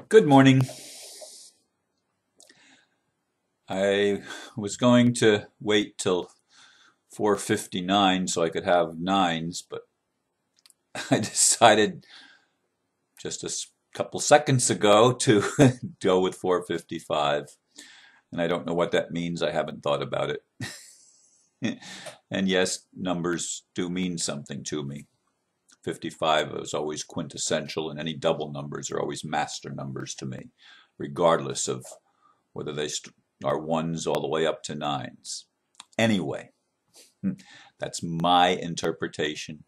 Good morning. I was going to wait till 4:59 so I could have nines, but I decided just a couple seconds ago to go with 4:55. And I don't know what that means. I haven't thought about it. And yes, numbers do mean something to me. 55 is always quintessential, and any double numbers are always master numbers to me, regardless of whether they are ones all the way up to nines. Anyway, that's my interpretation.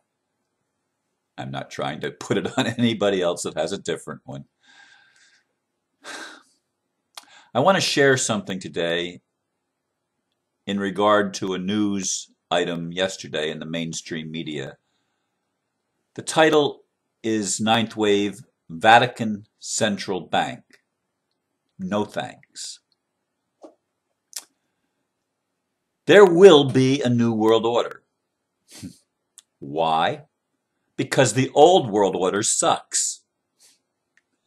I'm not trying to put it on anybody else that has a different one. I want to share something today in regard to a news item yesterday in the mainstream media. The title is Ninth Wave Vatican Central Bank. No thanks. There will be a new world order. Why? Because the old world order sucks.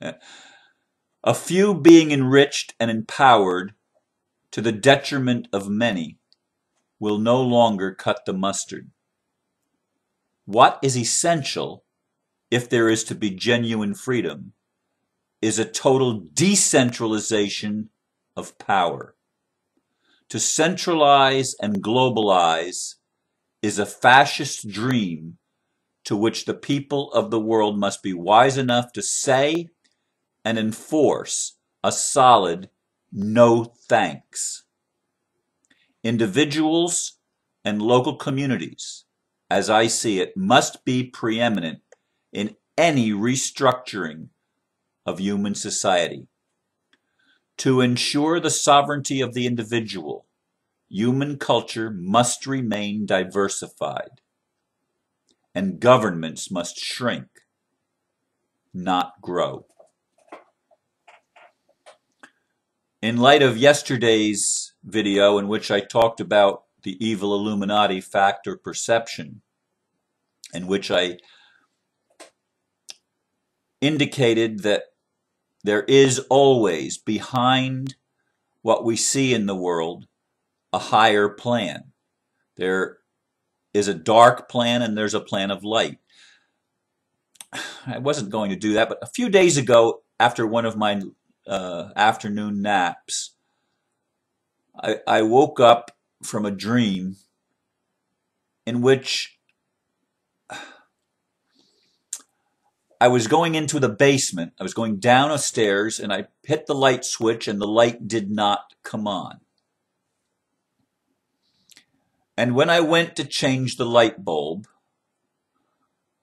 A few being enriched and empowered to the detriment of many will no longer cut the mustard. What is essential, if there is to be genuine freedom, is a total decentralization of power. To centralize and globalize is a fascist dream to which the people of the world must be wise enough to say and enforce a solid no thanks. Individuals and local communities, as I see it, must be preeminent in any restructuring of human society. To ensure the sovereignty of the individual, human culture must remain diversified, and governments must shrink, not grow. In light of yesterday's video, in which I talked about the evil Illuminati factor perception, in which I indicated that there is always behind what we see in the world a higher plan. There is a dark plan and there's a plan of light. I wasn't going to do that, but a few days ago, after one of my afternoon naps, I woke up from a dream in which I was going into the basement. I was going down a stairs and I hit the light switch and the light did not come on. And when I went to change the light bulb,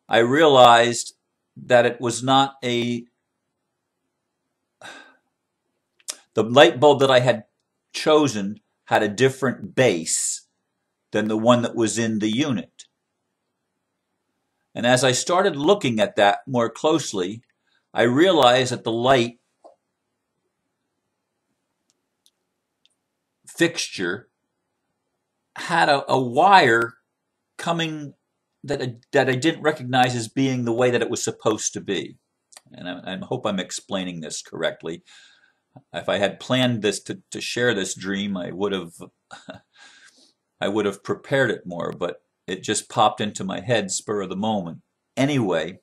I realized that it was not the light bulb that I had chosen had a different base than the one that was in the unit. And as I started looking at that more closely, I realized that the light fixture had a wire coming that I didn't recognize as being the way that it was supposed to be. And I hope I'm explaining this correctly. If I had planned this to share this dream, I would have prepared it more, but it just popped into my head spur of the moment. Anyway,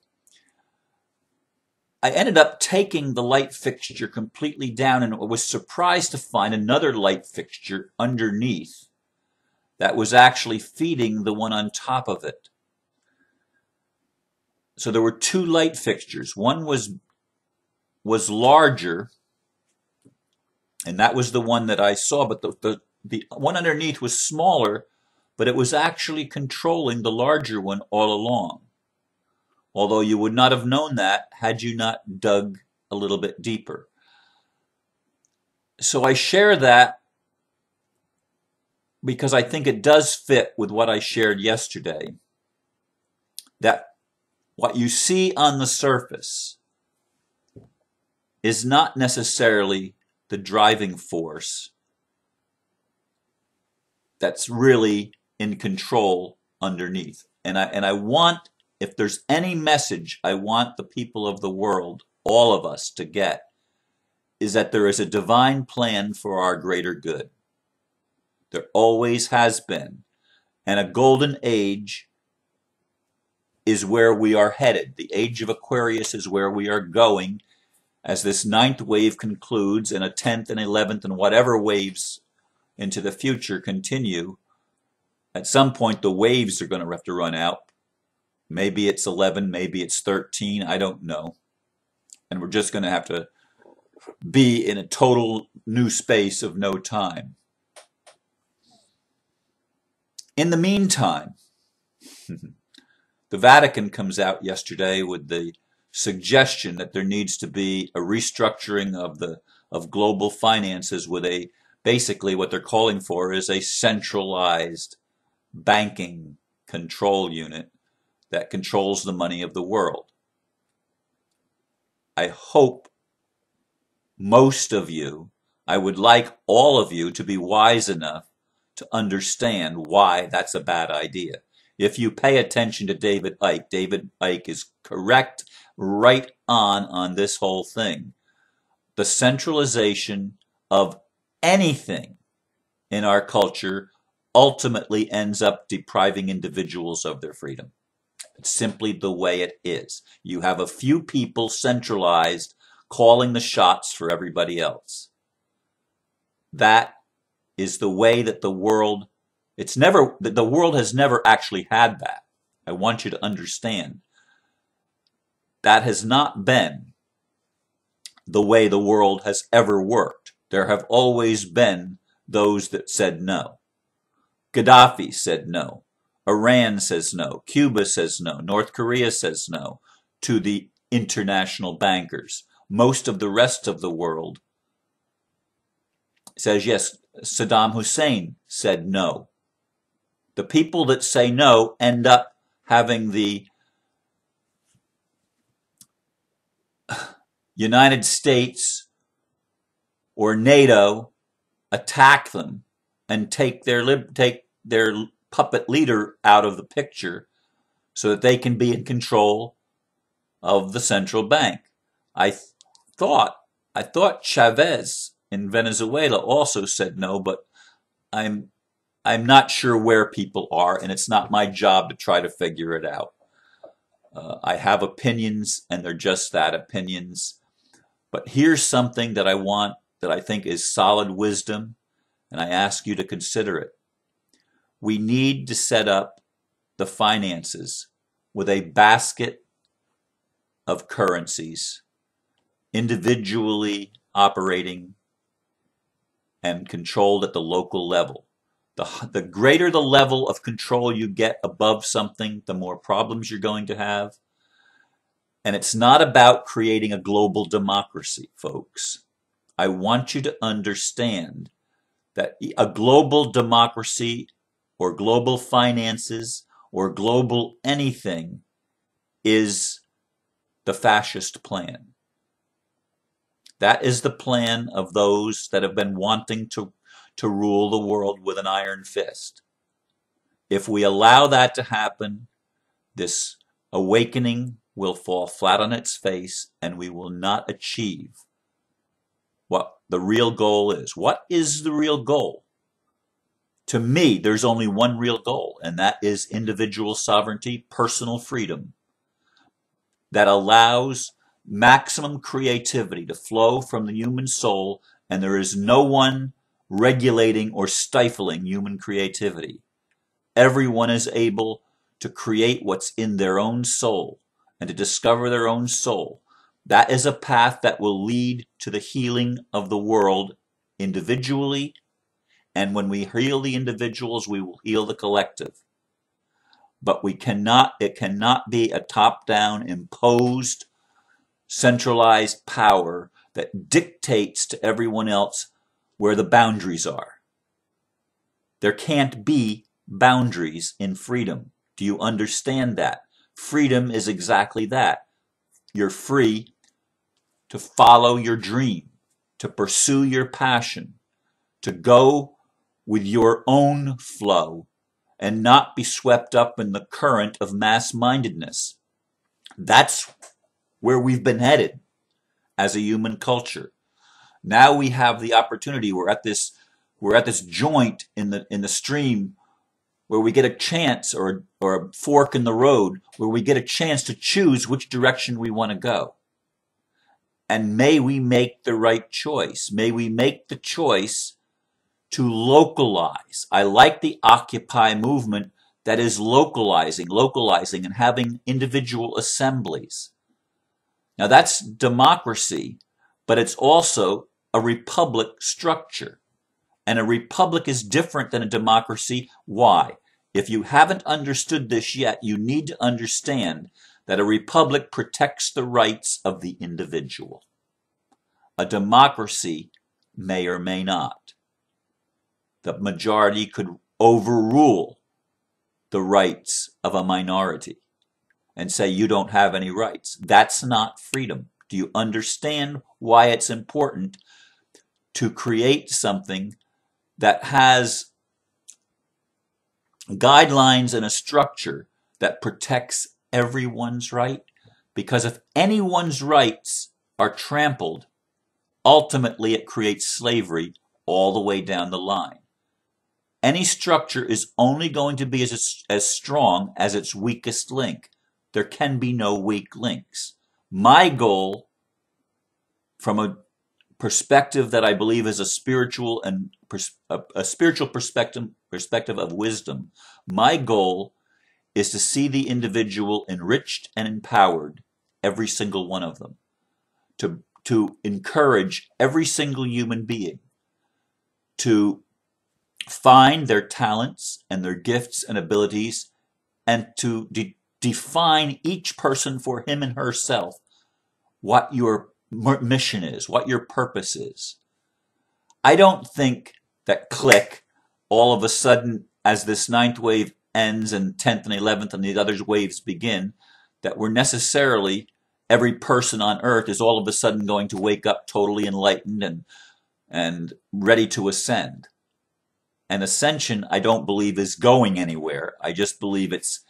I ended up taking the light fixture completely down and was surprised to find another light fixture underneath that was actually feeding the one on top of it. So there were two light fixtures. One was larger, and that was the one that I saw, but the one underneath was smaller, but it was actually controlling the larger one all along. Although you would not have known that had you not dug a little bit deeper. So I share that because I think it does fit with what I shared yesterday. That what you see on the surface is not necessarily the driving force that's really in control underneath. And I want, if there's any message I want the people of the world, all of us, to get, is that there is a divine plan for our greater good. There always has been. And a golden age is where we are headed. The age of Aquarius is where we are going as this ninth wave concludes and a 10th and 11th and whatever waves into the future continue. At some point, the waves are going to have to run out. Maybe it's 11, maybe it's 13, I don't know. And we're just going to have to be in a total new space of no time. In the meantime, the Vatican comes out yesterday with the suggestion that there needs to be a restructuring of global finances with basically what they're calling for is a centralized banking control unit that controls the money of the world. I hope most of you, I would like all of you to be wise enough to understand why that's a bad idea. If you pay attention to David Icke is correct right on this whole thing. The centralization of anything in our culture ultimately ends up depriving individuals of their freedom. It's simply the way it is. You have a few people centralized calling the shots for everybody else. That is the way that the world, the world has never actually had that. I want you to understand. That has not been the way the world has ever worked. There have always been those that said no. Gaddafi said no. Iran says no. Cuba says no. North Korea says no to the international bankers. Most of the rest of the world says yes. Saddam Hussein said no. The people that say no end up having the United States or NATO attack them and take their puppet leader out of the picture so that they can be in control of the central bank. I thought Chavez in Venezuela also said no, but I'm not sure where people are, and it's not my job to try to figure it out. I have opinions, and they're just that, opinions. But here's something that I think is solid wisdom, and I ask you to consider it. We need to set up the finances with a basket of currencies, individually operating and controlled at the local level. The greater the level of control you get above something, the more problems you're going to have. And it's not about creating a global democracy, folks. I want you to understand that a global democracy or global finances or global anything is the fascist plan. That is the plan of those that have been wanting to rule the world with an iron fist. If we allow that to happen, this awakening will fall flat on its face and we will not achieve what the real goal is. What is the real goal? To me, there's only one real goal, and that is individual sovereignty, personal freedom that allows maximum creativity to flow from the human soul, and there is no one regulating or stifling human creativity. Everyone is able to create what's in their own soul and to discover their own soul. That is a path that will lead to the healing of the world individually, and when we heal the individuals, we will heal the collective. But it cannot be a top-down, imposed, centralized power that dictates to everyone else where the boundaries are. There can't be boundaries in freedom. Do you understand that? Freedom is exactly that. You're free to follow your dream, to pursue your passion, to go with your own flow and not be swept up in the current of mass-mindedness. That's where we've been headed as a human culture. Now we have the opportunity. We're at this joint in the stream where we get a chance, or a fork in the road, where we get a chance to choose which direction we want to go. And may we make the right choice. May we make the choice to localize. I like the Occupy movement that is localizing and having individual assemblies. Now that's democracy, but it's also a republic structure. And a republic is different than a democracy. Why? If you haven't understood this yet, you need to understand that a republic protects the rights of the individual. A democracy may or may not. The majority could overrule the rights of a minority and say you don't have any rights. That's not freedom. Do you understand why it's important to create something that has guidelines and a structure that protects everyone's right? Because if anyone's rights are trampled, ultimately it creates slavery all the way down the line. Any structure is only going to be as strong as its weakest link. There can be no weak links. My goal, from a perspective that I believe is a spiritual perspective of wisdom, my goal is to see the individual enriched and empowered, every single one of them, to encourage every single human being to find their talents and their gifts and abilities, and to define each person for him and herself what your mission is, what your purpose is. I don't think that click, all of a sudden, as this ninth wave ends and 10th and 11th and the other waves begin, that we're necessarily, every person on earth is all of a sudden going to wake up totally enlightened and ready to ascend. And ascension, I don't believe, is going anywhere. I just believe it's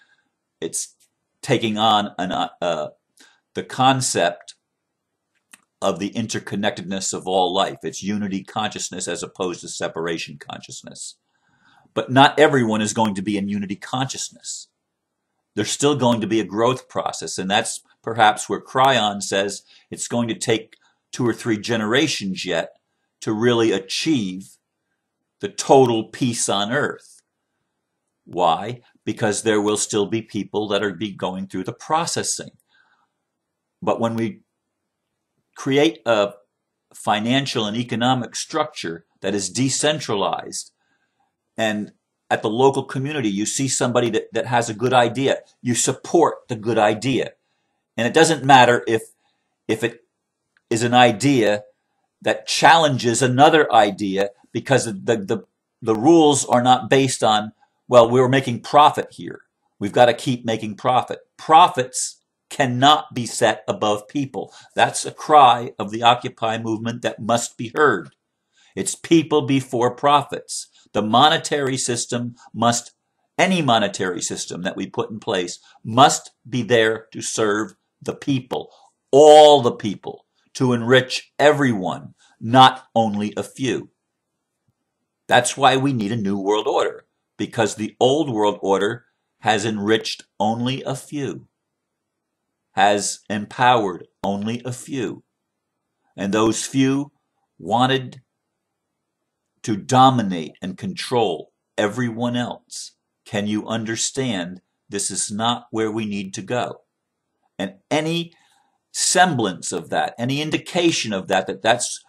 taking on the concept of the interconnectedness of all life. It's unity consciousness as opposed to separation consciousness. But not everyone is going to be in unity consciousness. There's still going to be a growth process, and that's perhaps where Cryon says it's going to take 2 or 3 generations yet to really achieve the total peace on earth. Why? Because there will still be people that are going through the processing. But when we create a financial and economic structure that is decentralized, and at the local community you see somebody that has a good idea, you support the good idea. And it doesn't matter if it is an idea that challenges another idea, because the rules are not based on, well, we're making profit here. We've got to keep making profit. Profits cannot be set above people. That's a cry of the Occupy movement that must be heard. It's people before profits. The monetary system any monetary system that we put in place must be there to serve the people, all the people, to enrich everyone, not only a few. That's why we need a new world order, because the old world order has enriched only a few, has empowered only a few, and those few wanted to dominate and control everyone else. Can you understand this is not where we need to go? And any semblance of that, any indication of that's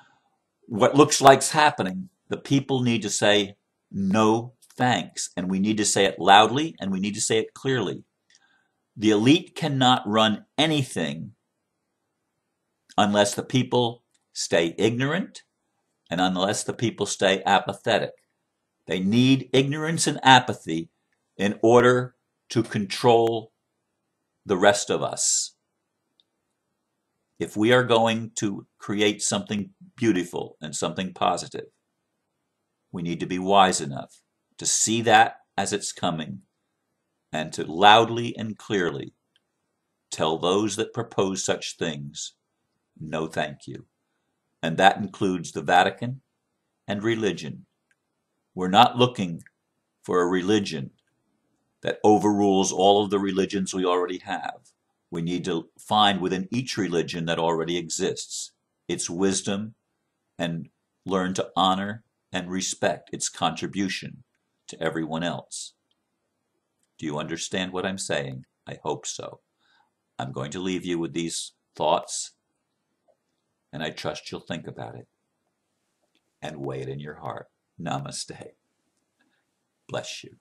what looks like's happening, the people need to say no thanks, and we need to say it loudly, and we need to say it clearly. The elite cannot run anything unless the people stay ignorant and unless the people stay apathetic. They need ignorance and apathy in order to control the rest of us. If we are going to create something beautiful and something positive, we need to be wise enough to see that as it's coming and to loudly and clearly tell those that propose such things, no thank you. and that includes the Vatican and religion. We're not looking for a religion that overrules all of the religions we already have. We need to find within each religion that already exists its wisdom and learn to honor and respect its contribution to everyone else. Do you understand what I'm saying? I hope so. I'm going to leave you with these thoughts, and I trust you'll think about it and weigh it in your heart. Namaste. Bless you.